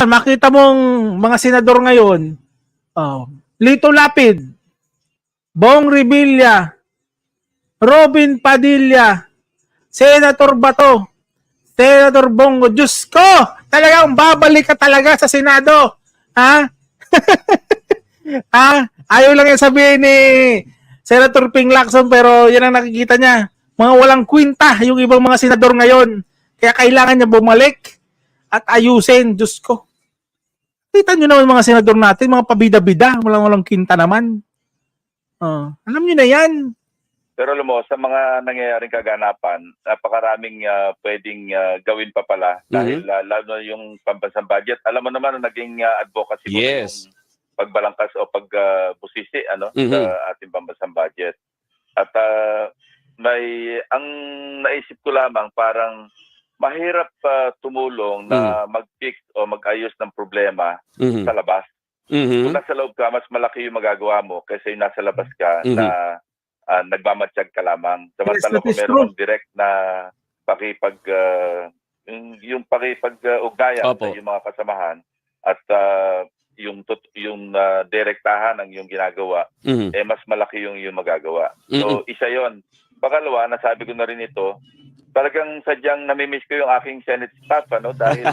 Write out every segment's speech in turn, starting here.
makita mong mga senador ngayon, Lito Lapid, Bong Revilla, Robin Padilla, Senator Bato, Senator Bongo. Diyos ko, talagang babalik ka talaga sa Senado. Ha? Ayaw lang yung sabihin ni Senator Ping Lacson, pero yan ang nakikita niya. Mga walang kwinta yung ibang mga senador ngayon. Kaya kailangan niya bumalik at ayusin. Diyos ko. Kita nyo naman mga senador natin, mga pabida-bida, walang kwinta naman. Alam nyo na yan. Pero alam mo, sa mga nangyayaring kaganapan, napakaraming pwedeng gawin pa pala. Dahil lalo yung pambansang budget. Alam mo naman na naging advocacy mo yung pagbalangkas o pagbusisi sa ating pambansang budget. At ang naisip ko lamang parang mahirap tumulong na mag-fix o mag-ayos ng problema sa labas. Kung nasa loob ka, mas malaki yung magagawa mo kasi yung nasa labas ka na nagmamatsyag ka lamang. Samantala kung meron direct na yung pakipag-ugnayan sa yung mga kasamahan at yung direktahan ng yung ginagawa, mas malaki yung magagawa. So, isa yon. Pangalawa, nasabi ko na rin ito, talagang sadyang namimiss ko yung aking Senate staff dahil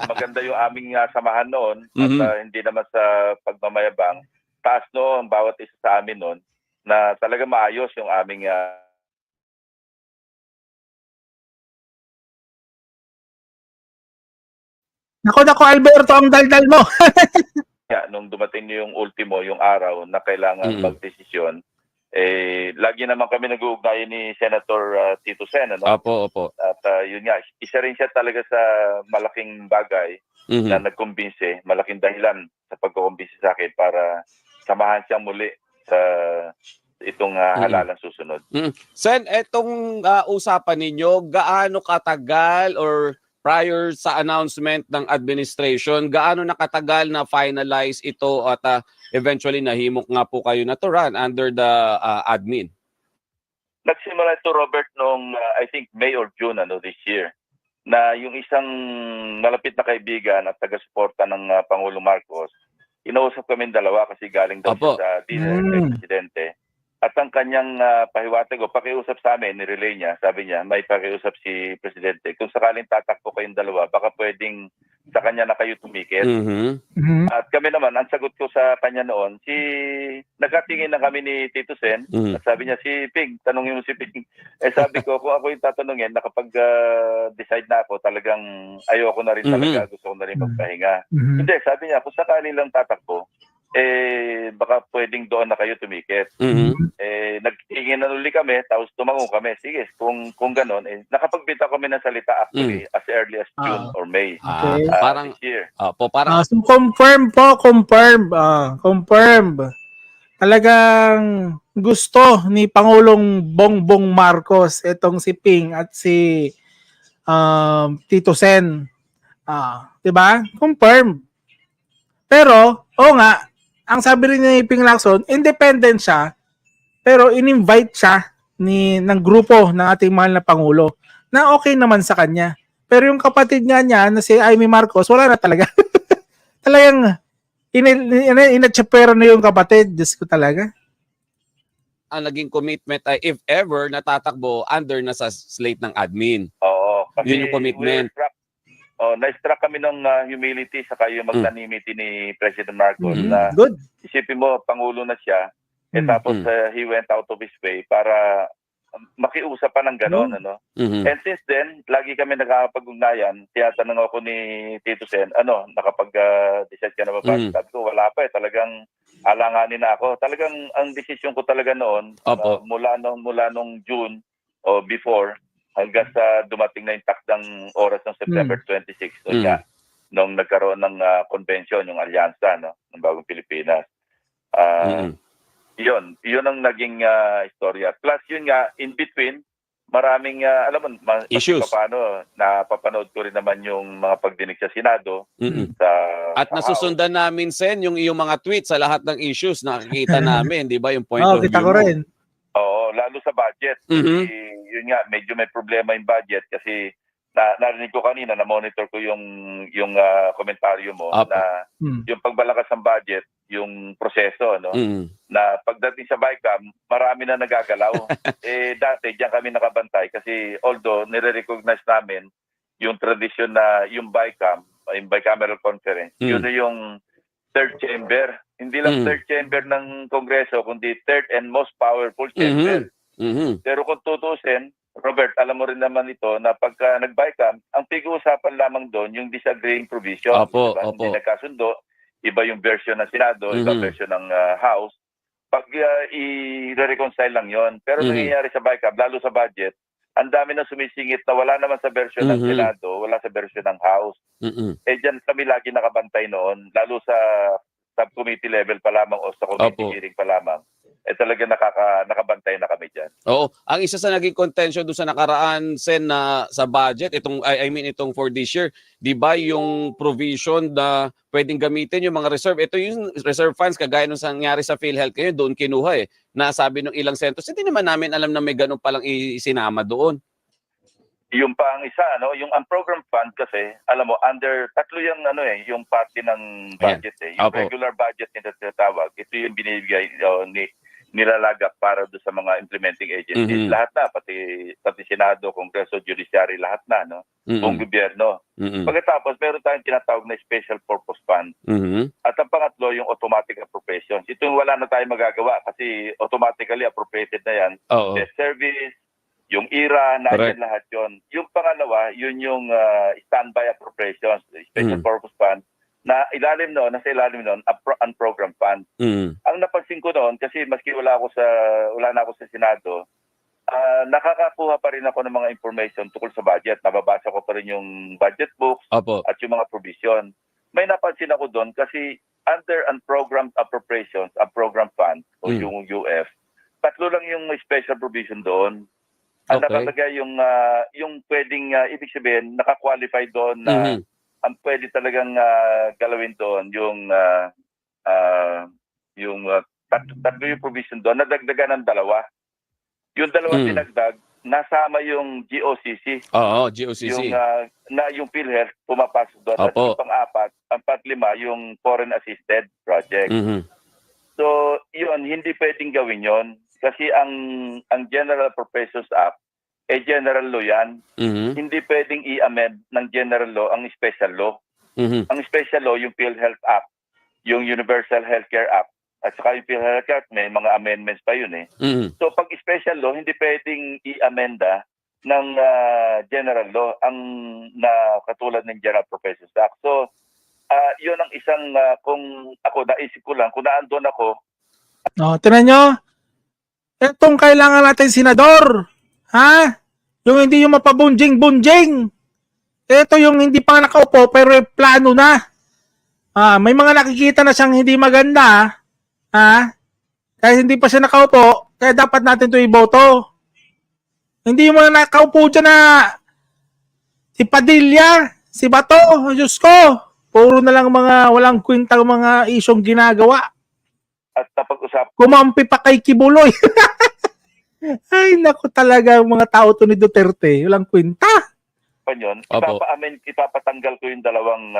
maganda yung aming samahan noon at hindi naman sa pagmamayabang. Taas ang bawat isa sa amin noon na talaga maayos yung aming Nako, Alberto, ang daldal mo. nung dumating yung ultimo, yung araw na kailangan magdesisyon, lagi naman kami nag-uugnayan ni Senator Tito Sen. Opo. At yun nga, isa rin siya talaga sa malaking bagay na nagkumbinse, malaking dahilan sa pagkukumbinse sa akin para samahan siyang muli sa itong halalang susunod. Sen, etong usapan ninyo, gaano katagal or prior sa announcement ng administration, gaano nakatagal na finalize ito at eventually nahimok nga po kayo na to run under the admin? Nagsimula ito, Robert, noong I think May or June this year, na yung isang malapit na kaibigan at taga-suporta ng Pangulong Marcos, inausap kami dalawa kasi galing daw siya sa dinner kay Presidente. At ang kanyang pahiwatig o pakiusap sa amin, nirelay niya, sabi niya, may pakiusap si Presidente. Kung sakaling tatakbo kayong dalawa, baka pwedeng sa kanya na kayo tumikit. At kami naman, ang sagot ko sa kanya noon, nagkatingin na kami ni Tito Sen, at sabi niya, si Ping, tanongin mo si Ping. Sabi ko, kung ako yung tatanungin, nakapag-decide na ako, talagang ayoko na rin talaga, gusto ko na rin magpahinga. Hindi, sabi niya, kung sakali lang tatakbo, baka pwedeng doon na kayo tumikit. Nagtingin na uli kami, tapos tumango kami. Sige, kung gano'n, nakapagbita kami ng salita actually as early as June or May parang, this year. So confirm. Talagang gusto ni Pangulong Bongbong Marcos itong si Ping at si Tito Sen. Diba? Confirm. Pero, nga, ang sabi rin ni Ping Lacson, independent siya, pero in-invite siya ng grupo ng ating mahal na Pangulo na okay naman sa kanya. Pero yung kapatid niya na si Amy Marcos, wala na talaga. Talagang inatsapero na yung kapatid. Diyos ko talaga. Ang naging commitment ay if ever natatakbo under na sa slate ng admin. Oo. Kasi yun yung commitment. Na-struck kami ng humility sa kayo magnanimity ni President Marcos na isipin mo, Pangulo na siya, tapos he went out of his way para makiusap pa ng gano'n. And since then, lagi kami nakakapag-ugnayan. Tinatanong ako ni Tito Sen, nakapag-decide ka na ba? Sabi ko, wala pa talagang alanganin na ako. Talagang ang desisyon ko talaga noon, mula nung June o before, hanggang sa dumating na yung takdang oras ng September 26, nung nagkaroon ng convention, yung alyansa ng Bagong Pilipinas. Yun ang naging istorya. Plus yun nga, in between, maraming, issues. Napapanood ko rin naman yung mga pagdinig sa Senado. At nasusundan namin, Sen, yung iyong mga tweets sa lahat ng issues, nakikita namin, di ba, yung point of view kita ko rin. Oo, lalo sa budget. Yun nga, medyo may problema yung budget kasi narinig ko kanina, na-monitor ko yung komentaryo mo Apo. na yung pagbalakas ng budget, yung proseso, no? Na pagdating sa BICAM, marami na nagagalaw. Dati, diyan kami nakabantay kasi although nire-recognize namin yung tradisyon na yung BICAM, yung bicameral conference, yun na yung third chamber. Hindi lang third chamber ng Kongreso, kundi third and most powerful chamber. Pero kung tutusin, Robert, alam mo rin naman ito na pagka nag-BICAM, ang pag-uusapan lamang doon yung disagreeing provision. Opo, Diba? opo. Hindi nagkasundo. Iba yung version ng Senado, iba version ng House. Pag i-reconcile lang yon. Pero nangyayari sa BICAM, lalo sa budget, ang dami na sumisingit na wala naman sa version ng Senado, wala sa version ng House. Diyan kami lagi nakabantay noon, lalo sa subcommittee level pa lamang o sa committee hearing pa lamang. Talaga nakabantay na kami dyan. Oo. Ang isa sa naging contention doon sa nakaraan, Sen, na sa budget, itong for this year, di ba yung provision na pwedeng gamitin yung mga reserve. Ito yung reserve funds, kagaya nung nangyari sa PhilHealth kayo, doon kinuha Nasabi ng ilang centros, hindi naman namin alam na may ganun palang isinama doon. Yung pa ang isa, yung program fund kasi, alam mo, under tatlo yung yung party ng budget Yung regular budget na tinatawag, ito yung binibigay nilalagak para do sa mga implementing agencies. Lahat na, pati Senado, Kongreso, Judiciary, lahat na, buong gobyerno. Pagkatapos, meron tayong tinatawag na Special Purpose Fund. At ang pangatlo, yung automatic appropriations. Ito yung wala na tayong magagawa kasi automatically appropriated na yan. Debt service, yung IRA, nandiyan lahat yon. Yung pangalawa, yun yung standby appropriations, Special Purpose Fund, na nasa ilalim noon, ang program fund. Ang napansin ko noon, kasi maski wala na ako sa Senado, nakakakuha pa rin ako ng mga information tungkol sa budget. Nababasa ko pa rin yung budget books at yung mga provision. May napansin ako doon kasi under ang program appropriations, ang program fund o yung UF, tatlo lang yung special provision doon. Ang nakalagay yung pwedeng, ibig sabihin, naka-qualify doon na ang pwede talagang galawin doon yung tatlo yung provision doon, nadagdagan ng dalawa. Yung dalawang dinagdag, nasama yung GOCC. GOCC. Yung PhilHealth pumapasok doon. At yung pang-apat, ang panglima, yung foreign assisted project. So, yun, hindi pwedeng gawin yon kasi ang General Appropriations Act, general law yan. Hindi pwedeng i-amend ng general law ang special law. Ang special law, yung PhilHealth Act, yung Universal Healthcare Act, at saka yung PhilHealth Act, may mga amendments pa yun So pag special law, hindi pwedeng i-amenda ng general law ang katulad ng General Appropriations Act. So, yun ang isang, kung ako, naisip ko lang, kung naandun ako. Tinan nyo, itong kailangan natin senador. Yung hindi yung mapabunjing-bunjing. Ito yung hindi pa nakaupo pero plano na. May mga nakikita na siyang hindi maganda. Kaya hindi pa siya nakaupo, kaya dapat natin ito iboto. Hindi yung mga nakaupo dyan na si Padilla, si Bato, Diyos ko. Puro na lang mga walang kwintang mga isyong ginagawa. At napag-usap. Kumampi pa kay Kibuloy. Ay, naku talaga mga tao to ni Duterte. Walang kwenta. Yun, ipapatanggal ko yung dalawang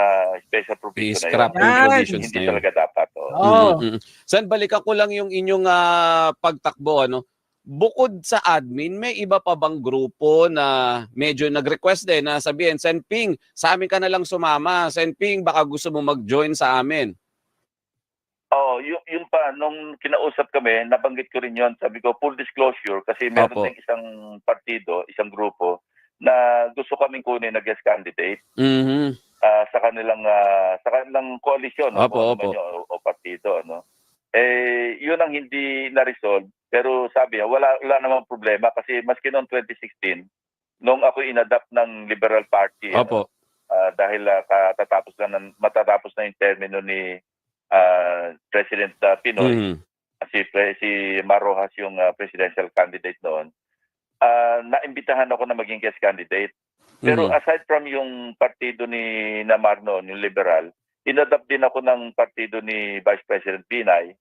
special provision scrap na yun. provisions Hindi na yun. talaga dapat. San, balikan ko lang yung inyong pagtakbo. Bukod sa admin, may iba pa bang grupo na medyo nag-request din na sabihin, Sen Ping, sa amin ka na lang sumama. Sen Ping, baka gusto mo mag-join sa amin. Yung pa, nung kinausap kami, nabanggit ko rin yun. Sabi ko, full disclosure, kasi meron tayong isang partido, isang grupo, na gusto kaming kunin na guest candidate sa kanilang koalisyon o partido. Yun ang hindi na-resolve. Pero sabi niya, wala namang problema kasi maski noong 2016, nung ako inadapt ng Liberal Party, dahil matatapos na yung termino ni President Pinoy, si Marojas yung presidential candidate noon, naimbitahan ako na maging guest candidate. Pero aside from yung partido ni Namar noon, yung Liberal, inadapt din ako ng partido ni Vice President Binay.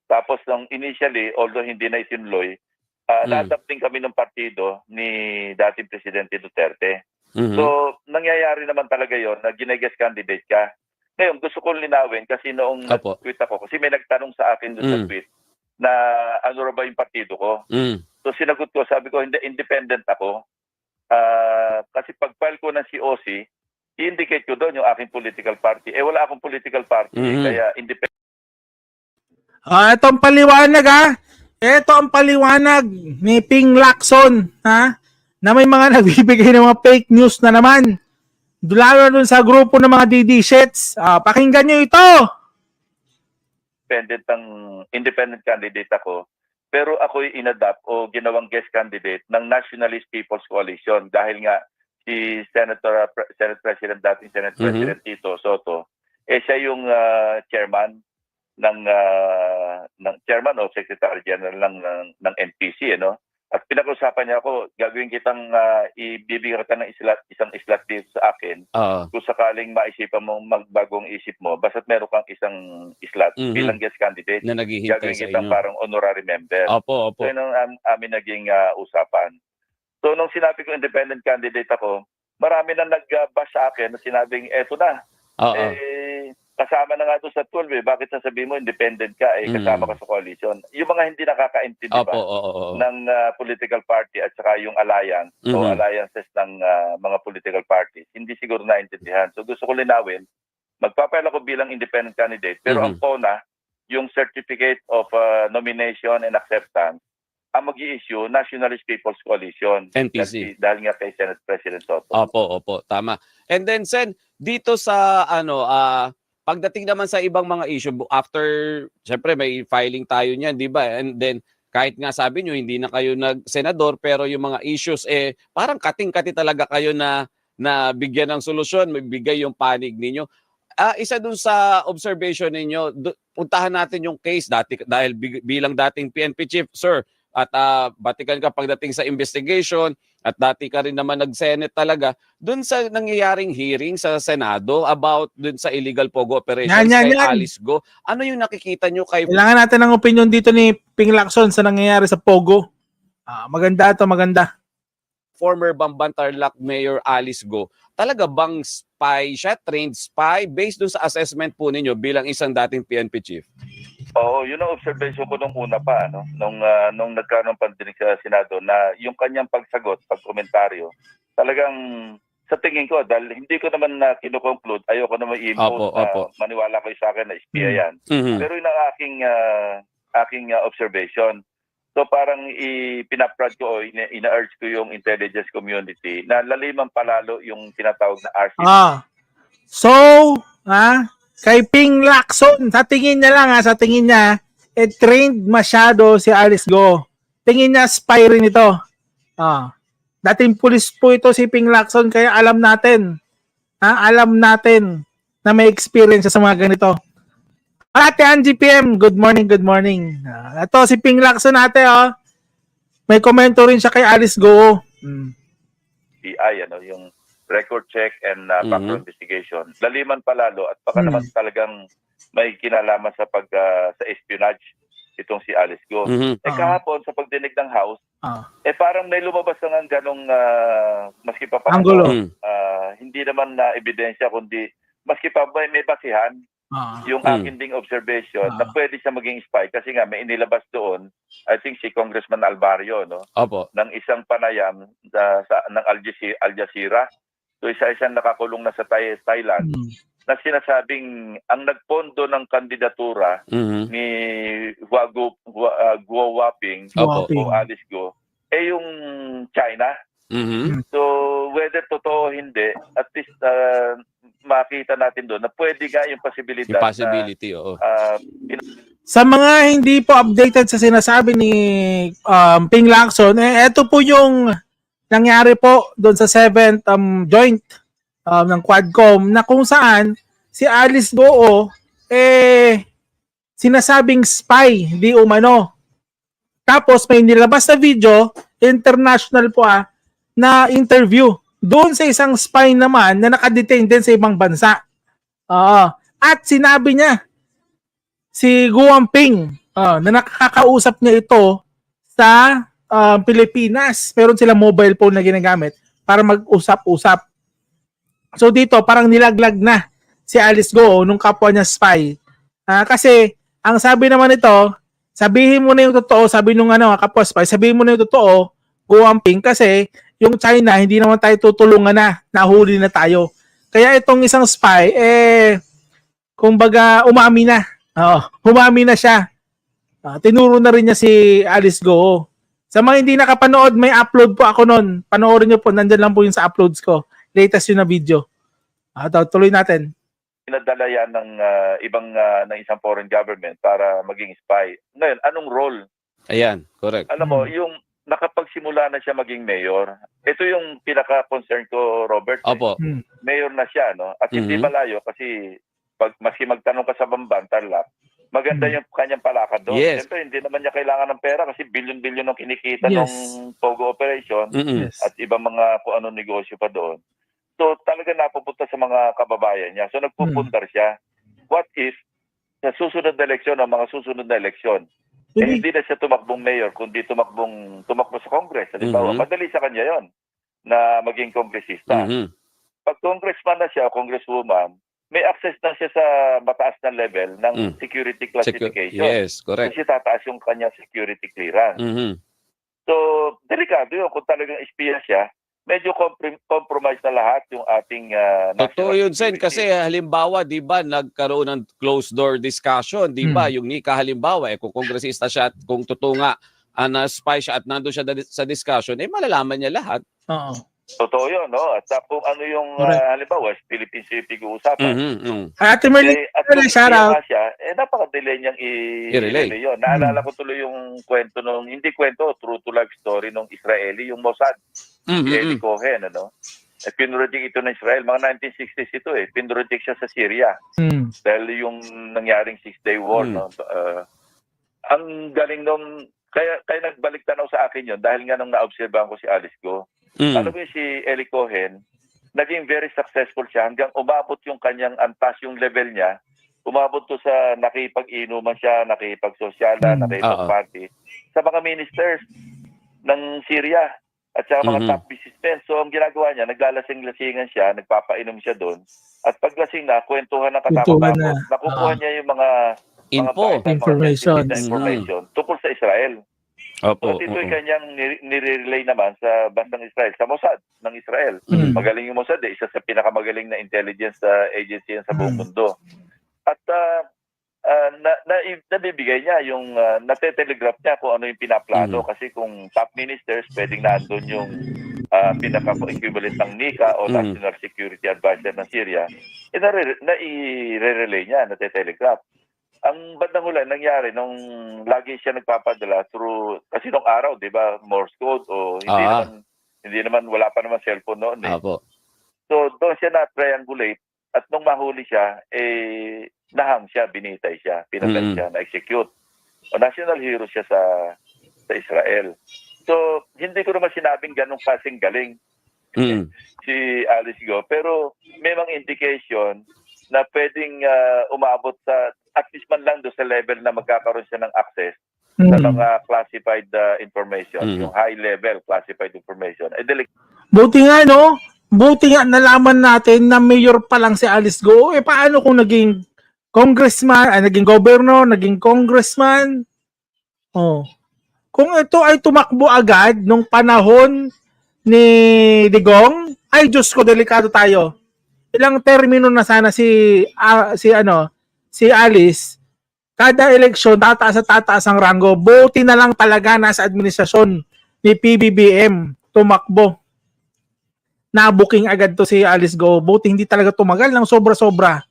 Tapos initially, although hindi na itinloy, na-adapt din kami ng partido ni dating Presidente Duterte. Mhm. So, nangyayari naman talaga yon na gine-guest candidate ka. Ngayon, gusto kong linawin kasi noong Opo. nag-tweet ako, kasi may nagtanong sa akin doon sa Mm. tweet na ano ra ba yung partido ko. Mm. So, sinagot ko, sabi ko, hindi, independent ako. Kasi pag-file ko ng COC, i-indicate ko doon yung aking political party. Eh, wala akong political party, Mhm. kaya independent. Ito ang paliwanag ha. Ito ang paliwanag ni Ping Lacson ha, na may mga nagbibigay ng mga fake news na naman. Lalo dun sa grupo ng mga DD shits. Pakinggan nyo ito. Independent candidate ako. Pero ako'y inadapt o ginawang guest candidate ng Nationalist People's Coalition dahil nga si Senate President, dating Senate Mhm. President Tito Soto, siya yung chairman ng chairman o secretary general ng NPC, ano? At pinag-usapan niya ako, gagawin kitang ibibigyan kita ng isang slot dito sa akin. Oo. Kung sakaling maisipan mo magbagong isip mo, basta't meron kang isang slot Mhm. bilang guest candidate, Na naghihintay gagawin sa kitang inyo. parang honorary member. Opo, opo. So yun ang amin naging usapan. So nung sinabi ko independent candidate ako, marami na nag-bash sa akin na sinabing, eto na, Oo. kasama na nga doon sa 12 bakit sasabihin mo independent ka, kasama ka sa coalition. Yung mga hindi nakakaintindi Opo, ba oo. ng political party at saka yung alliance o Mhm. alliances ng mga political parties, hindi siguro naintindihan. So gusto ko linawin, magpapile ako bilang independent candidate, pero ang CONA, yung Certificate of Nomination and Acceptance, ang mag-i-issue Nationalist People's Coalition. NPC. Dahil nga kay Senate President Soto. Opo, tama. And then, Sen, dito sa pagdating naman sa ibang mga issue, after, syempre may filing tayo niyan, di ba? And then, kahit nga sabi nyo, hindi na kayo nag-senador, pero yung mga issues, parang kating-kati talaga kayo na bigyan ng solusyon, bigay yung panig ninyo. Isa dun sa observation ninyo, puntahan natin yung case dahil bilang dating PNP chief, sir, at batikan ka pagdating sa investigation at dati ka rin naman nag-Senate talaga, dun sa nangyayaring hearing sa Senado about dun sa illegal pogo operations Yan. kay Alice Go, ano yung nakikita nyo kay Kailangan natin ng opinion dito ni Ping Lacson sa nangyayari sa Pogo. Maganda ito, maganda. former Bamban Tarlac Mayor Alice Go? Talaga bang spy siya, trained spy, based dun sa assessment po ninyo bilang isang dating PNP chief? Oo, yun ang observation ko nung una pa, no? Nung nagkaroon ng pandinig sa Senado na yung kanyang pagsagot, pagkomentaryo, talagang sa tingin ko, dahil hindi ko naman na kinukonclude, ayoko naman i-impose Opo. maniwala kayo sa akin na espiya yan. Mhm. Pero yun ang aking observation. So parang pinaprad ko o ina-urge ko yung intelligence community na laliman palalo yung tinatawag na RCP. So, kay Ping Lacson, sa tingin niya, trained masyado si Alice Go. Tingin niya spy rin ito. Dating pulis po ito si Ping Lacson, kaya alam natin na may experience sa mga ganito. Ate Angie PM, good morning. Ito si Ping Lacson ate, may komento rin siya kay Alice Go. BI, yung record check and background investigation. Laliman palalo at baka naman talagang may kinalaman sa sa espionage itong si Alice Go. Kahapon sa pagdinig ng House, parang may lumabas ng ganong maski pa Anggulo. hindi naman na ebidensya kundi maski pa may basihan yung akin ding observation na pwede siya maging spy kasi nga may inilabas doon, I think si Congressman Alvario, no? Opo. Ng isang panayam ng Al Jazeera. So isa-isang nakakulong na sa Thailand na sinasabing ang nagpondo ng kandidatura ni Guo Waping o Alice Go yung China. So whether totoo o hindi, at least makita natin doon na pwede nga yung possibility. Oo. Sa mga hindi po updated sa sinasabi ni Ping Lacson, ito po yung nangyari po doon sa 7th joint ng Quadcom na kung saan si Alice Go sinasabing spy, di umano. Tapos may nilabas na video, international po na interview doon sa isang spy naman na nakadetain din sa ibang bansa. At sinabi niya si Guo Ping na nakakausap niya ito sa Pilipinas. Meron sila mobile phone na ginagamit para mag-usap-usap. So dito, parang nilaglag na si Alice Go nung kapwa niya spy. Kasi, ang sabi naman ito, sabihin mo na yung totoo, sabi nung kapwa spy, sabihin mo na yung totoo, Go Amping, kasi yung China, hindi naman tayo tutulungan na, nahuli na tayo. Kaya itong isang spy, kumbaga, umami na. Humami na siya. Tinuro na rin niya si Alice Go. Sa mga hindi nakapanood, may upload po ako nun. Panoorin niyo po, nandyan lang po yung sa uploads ko. Latest yun na video. Tuloy natin. Pinadala yan ng ng isang foreign government para maging spy. Ngayon, anong role? Ayan, correct. Alam mo, yung nakapagsimula na siya maging mayor, ito yung pinaka-concern ko, Robert. Opo. Mayor na siya, no? At hindi malayo kasi maski magtanong ka sa Bamban, Tarlac, maganda yung kanyang palakad doon. Yes. Siyempre, hindi naman niya kailangan ng pera kasi bilyon-bilyon ang kinikita Yes. ng Pogo operation Yes. at ibang mga kung anong negosyo pa doon. So, talaga napupunta sa mga kababayan niya. So, nagpupundar siya. What if, sa susunod na eleksyon, o mga susunod na eleksyon, hindi na siya tumakbong mayor, kundi tumakbo sa Congress. Halimbawa, madali sa kanya yon na maging kongresista. Pag congressman na siya o congresswoman, may access na siya sa mataas na level ng security classification. Yes, correct. Kasi tataas yung kanya security clearance. So, delikado yun. Kung talagang espiya siya, medyo compromise na lahat yung ating Totoo yun, Sen. security. Kasi halimbawa, di ba, nagkaroon ng closed door discussion, di ba? Yung Nika halimbawa, kung kongresista siya at kung totoo nga, na-spy siya at nandun siya sa discussion, malalaman niya lahat. Oo. Totoo yun, no? At kung ano yung, halimbawa, Philippine Sea pag-uusapan. Ate Merlin, At kung shout out. siya, napaka-delay niyang i-relay yun. Naalala ko tuloy yung kwento nung, hindi kwento, true to life story nung Israeli, yung Mossad. Si Eli Cohen, ano? Pinroject ito ng Israel. Mga 1960s ito Pinroject siya sa Syria. Dahil yung nangyaring 6-day war, no? Ang galing nung, kaya nagbalik tanaw sa akin yun dahil nga nung naobserbahan ko si Alice Go. Alam mo si Eli Cohen, naging very successful siya hanggang umabot yung kanyang antas yung level niya. Umabot to sa nakipag-inuman siya, nakipag-sosyalan, nakipag-party sa mga ministers ng Syria at sa mga top businessmen. So ang ginagawa niya, naglalasing-lasingan siya, nagpapainom siya doon. At paglasing na, kwentuhan ng katapos-tapos, nakukuha niya yung mga information tungkol sa Israel. Opo. So, ito yung kanyang nire-relay naman sa bansang Israel, sa Mossad ng Israel. Magaling yung Mossad, isa sa pinakamagaling na intelligence agency sa buong mundo. At nabibigay niya yung natetelegraph niya kung ano yung pinaplano kasi kung top ministers, pwedeng nandun yung pinaka-equivalent ng NICA o National Security Advisor ng Syria, na-i-relay niya, natetelegraph. Ang bandang huli nangyari nung lagi siya nagpapadala through, kasi nung araw, di ba, Morse code o hindi naman, wala pa naman cellphone noon Apo. So doon siya na-triangulate at nung mahuli siya, nahang siya, binitay siya, pinatay siya, na-execute. O national hero siya sa Israel. So hindi ko naman sinabing ganong kasing galing si Alice Go, pero may mga indication na pwedeng umabot sa at least man lang do sa level na magkakaroon siya ng access sa mga classified information, yung high level classified information. Buti nga, no? Buti nga nalaman natin na mayor pa lang si Alice Go. Paano kung naging congressman, naging governor, naging congressman? Kung ito ay tumakbo agad nung panahon ni Digong, ay Diyos ko, delikado tayo. Ilang termino na sana si Alice, kada eleksyon tataas ang ranggo. Buti na lang talaga nasa administrasyon ni PBBM tumakbo. Nabuking agad to si Alice Go. Buti hindi talaga tumagal ng sobra-sobra.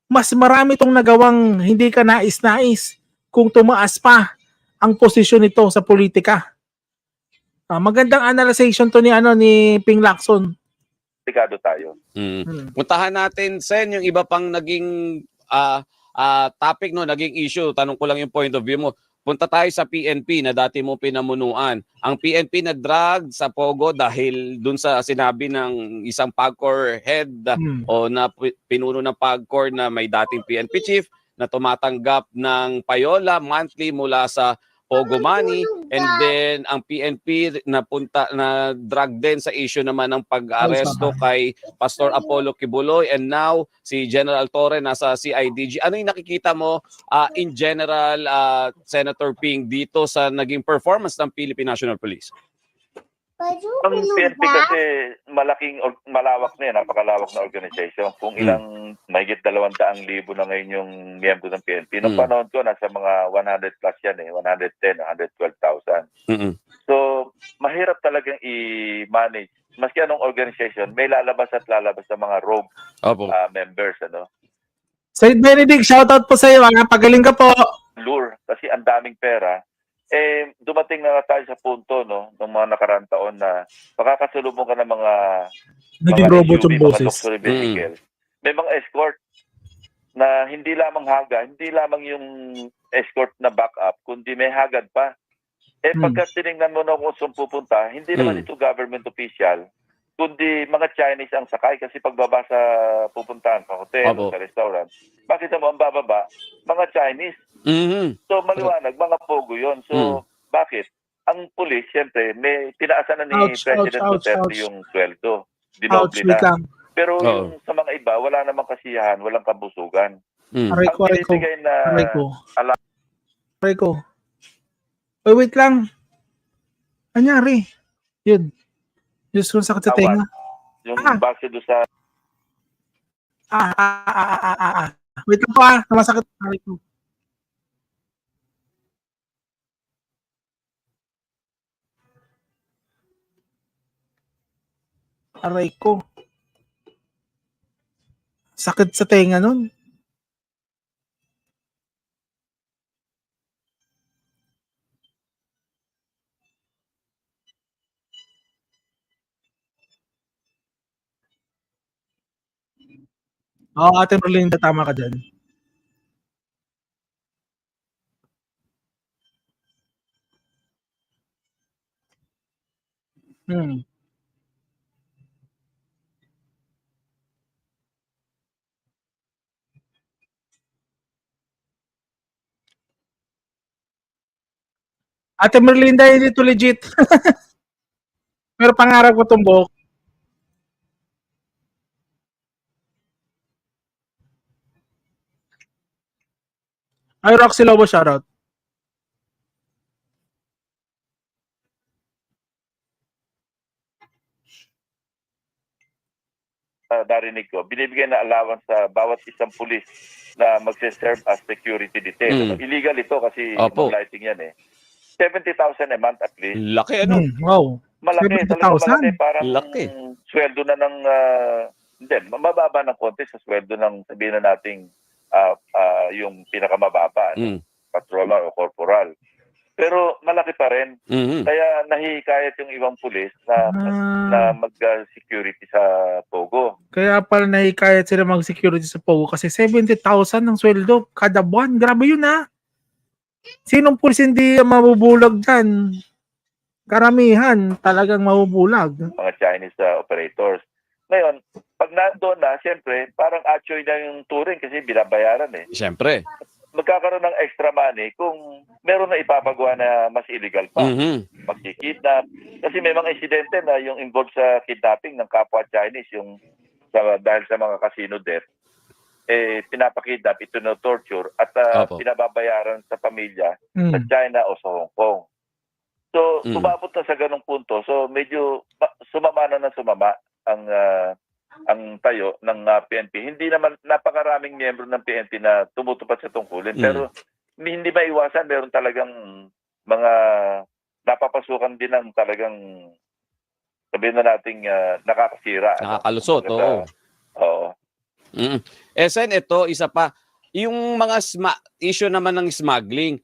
Mas marami tong nagawang hindi ka nais-nais kung tumaas pa ang posisyon nito sa politika. Magandang analyzation to ni Ping Lacson. Delikado tayo. Puntahan natin, Sen, yung iba pang naging topic, no, naging issue. Tanong ko lang yung point of view mo. Punta tayo sa PNP na dati mo pinamunuan. Ang PNP na drag sa Pogo dahil dun sa sinabi ng isang PAGCOR head o na pinuno ng PAGCOR na may dating PNP chief na tumatanggap ng payola monthly mula sa Pogo money, and then ang PNP na drag din sa issue naman ng pag-aresto kay Pastor Apollo Kibuloy, and now si General Torre nasa CIDG. Ano yung nakikita mo in general, Senator Ping, dito sa naging performance ng Philippine National Police? Ang PNP kasi malawak na yan, napakalawak na organization. Kung ilang mahigit 200,000 na ngayon yung miyembro ng PNP. Noong panahon ko, nasa mga 100 plus yan 110, 112,000. So, mahirap talagang i-manage. Maski anong organization, may lalabas at lalabas ng mga rogue members. Said Benedict, shoutout po sa iyo. Pagaling ka po. Lure, kasi ang daming pera. Dumating na tayo sa punto ng mga nakaraang taon na makakasulubong ka ng mga naging robot yung boses. Mga luxury vehicle. May mga escort na hindi lamang haga, hindi lamang yung escort na backup, kundi may hagad pa. Pagka tinignan mo na kung saan pupunta, hindi naman ito government official, kundi mga Chinese ang sakay kasi pagbaba sa pupuntahan, sa hotel, sa restaurant, makita mo ang bababa, mga Chinese. So maliwanag, mga pogo yun. So bakit? Ang pulis, siyempre, may tinaasan na ni President Duterte yung sweldo. Dinoble na. Pero yung sa mga iba, wala namang kasiyahan, walang kabusugan. Aray ko. Alam. Wait lang. Anyari? Yun. Diyos ko, sakit sa tenga. Yung base doon sa... Wait lang po namasakit. Aray ko. Aray ko. Sakit sa tenga nun. Ate Merlinda, tama ka dyan. Ate Merlinda, hindi to legit. Pero pangarap ko itong buhok. Ay, Roxy Lobo, shoutout. Narinig ko, binibigyan na allowance sa bawat isang pulis na magse-serve as security detail. Illegal ito kasi lighting yan 70,000 a month at least. Laki wow. Malaki, talagang malaki. Parang laki. Sweldo na ng, hindi, mababa ng konti sa sweldo ng sabihin na nating yung pinakamababa, patroller o corporal. Pero malaki pa rin. Kaya nahihikayat yung ibang pulis na mag-security sa Pogo. Kaya pala nahihikayat sila mag-security sa Pogo kasi 70,000 ng sweldo kada buwan. Grabe yun Sinong pulis hindi mabubulag dyan? Karamihan talagang mabubulag. Mga Chinese operators. Ngayon, pag nandoon na, siyempre, parang atchoy na yung touring kasi binabayaran Siyempre. Magkakaroon ng extra money kung meron na ipapagawa na mas illegal pa. Magkikidnap. Kasi may mga insidente na yung involved sa kidnapping ng kapwa Chinese, yung dahil sa mga casino debt, pinapakidnap, ito na torture at pinababayaran sa pamilya sa China o sa Hong Kong. So, umabot na sa ganung punto. So, medyo sumama ang tayo ng PNP. Hindi naman napakaraming miyembro ng PNP na tumutupad sa tungkulin. Pero hindi maiwasan. Meron talagang mga napapasukan din ng talagang sabihin na nating nakakasira. Nakakalusot, Oo. Sen, ito, isa pa. Yung mga issue naman ng smuggling,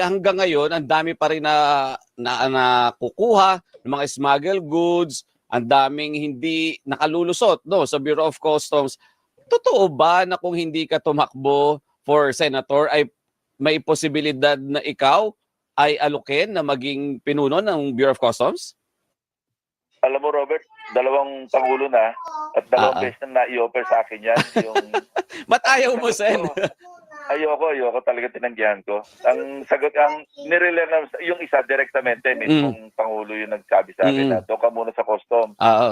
hanggang ngayon, ang dami pa rin na nakukuha ng mga smuggled goods, ang daming hindi nakalulusot sa Bureau of Customs. Totoo ba na kung hindi ka tumakbo for senator ay may posibilidad na ikaw ay alukin na maging pinuno ng Bureau of Customs? Alam mo, Robert, 2 pangulo na at 2 beses na na-i-offer sa akin yan. Ba't ayaw mo, Sen? Ayoko talaga tinanggihan ko. Ang sagot, ang nirelay na, yung isa direktamente, mismong Pangulo yung nagsabi sa akin na doon ka muna sa custom. Oo.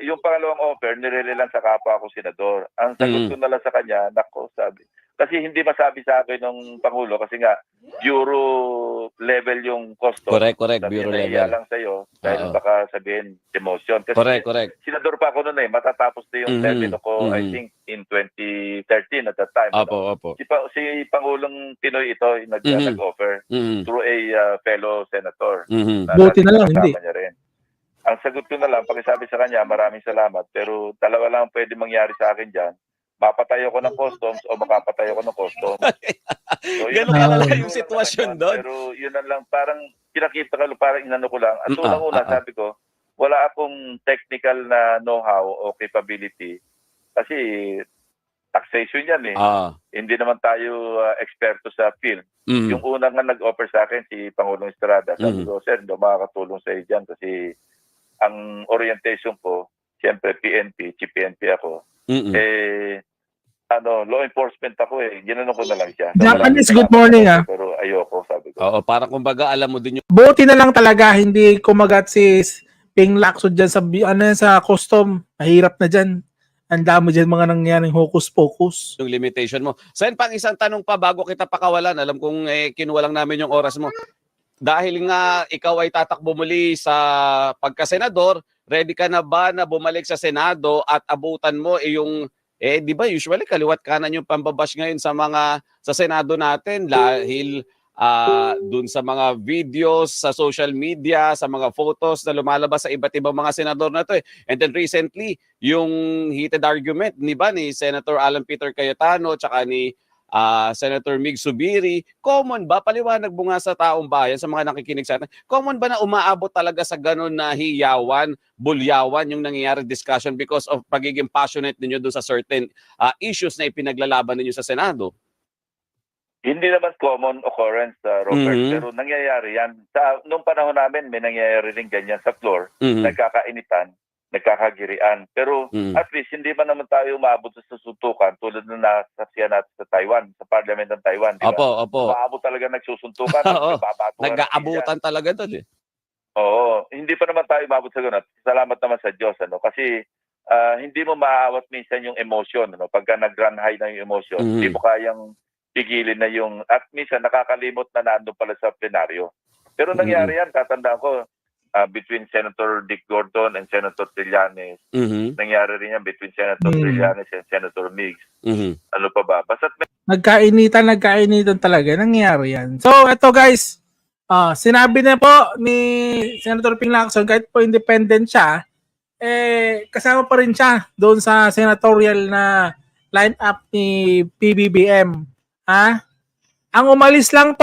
Yung pangalawang offer, nirelay lang sa kapwa ko senador. Ang sagot ko na lang sa kanya, nako, sabi. Kasi hindi masabi sa akin ng Pangulo kasi nga, bureau level yung custom. Correct, Sabi bureau niya, nahiya level. lang sa'yo dahil Oo. baka sabihin demotion. Kasi Correct. senador pa ako noon matatapos na yung termino ko, I think, in 2013 at that time. Opo. Si Pangulong Pinoy ito nag-offer through a fellow senator. Buti na lang, hindi. Niya rin. Ang sagot ko na lang, pakisabi sa kanya, maraming salamat, pero dalawa lang ang pwede mangyari sa akin dyan. Mapatay ako ng customs o makapatay ako ng customs. So, Ganun kalala yung sitwasyon doon. Pero yun na lang, parang pinakita ko, parang inano ko lang. At unang-una, sabi ko, wala akong technical na know-how o capability kasi taxation yan eh. Hindi naman tayo eksperto sa field. Yung unang nga nag-offer sa akin, si Pangulong Estrada, sabi ko, sir, hindi makakatulong sa iyo dyan kasi ang orientation ko, siyempre PNP, Chief PNP ako. Law enforcement ako eh. Ginano ko na lang siya. Japanese, good morning Pero ayoko, sabi ko. Oo, parang kumbaga alam mo din yung Buti na lang talaga hindi kumagat si Ping Lacson dyan sa sa custom. Mahirap na dyan. Ang dami dyan mga nangyaring hocus-pocus. limitation mo. Sen, pang isang tanong pa bago kita pakawalan. Alam kong kinuha lang namin yung oras mo. Dahil nga ikaw ay tatakbo muli sa pagkasenador, ready ka na ba na bumalik sa Senado at abutan mo yung di ba usually kaliwat kanan yung pambabash ngayon sa Senado natin dahil dun sa mga videos sa social media, sa mga photos na lumalabas sa iba't ibang mga senador na to. And then recently, yung heated argument ni Senator Alan Peter Cayetano tsaka ni Senator Mig Zubiri, common ba? Paliwanag mo nga sa taong bayan, sa mga nakikinig sa atin, common ba na umaabot talaga sa ganun na hiyawan, bulyawan yung nangyayari discussion because of pagiging passionate ninyo doon sa certain issues na ipinaglalaban ninyo sa Senado? Hindi naman common occurrence, Robert, pero nangyayari yan. Nung panahon namin, may nangyayari rin ganyan sa floor, nagkakainitan, nagkakagirian. Pero at least hindi man naman tayo umaabot sa suntukan tulad na nasaksiyan natin sa Taiwan, sa Parliament ng Taiwan. Di ba? Opo. Umaabot talaga nagsusuntukan. Nag-aabutan talaga doon eh. Oo. Hindi pa naman tayo umabot sa ganun. Salamat naman sa Diyos. Kasi hindi mo maaawat minsan yung emotion. Pagka nag-run high na yung emotion, hindi mo kayang pigilin na yung... At minsan nakakalimot na nandun pala sa plenaryo. Pero nangyari yan, tatandaan ko, between Senator Dick Gordon and Senator Trillanes. Nangyari rin yan between Senator Trillanes and Senator Migs. Ano pa ba? Basta't Nagkainitan talaga. Nangyari yan. So, eto guys, sinabi na po ni Senator Ping Lacson, kahit po independent siya, kasama pa rin siya doon sa senatorial na line-up ni PBBM. Ang umalis lang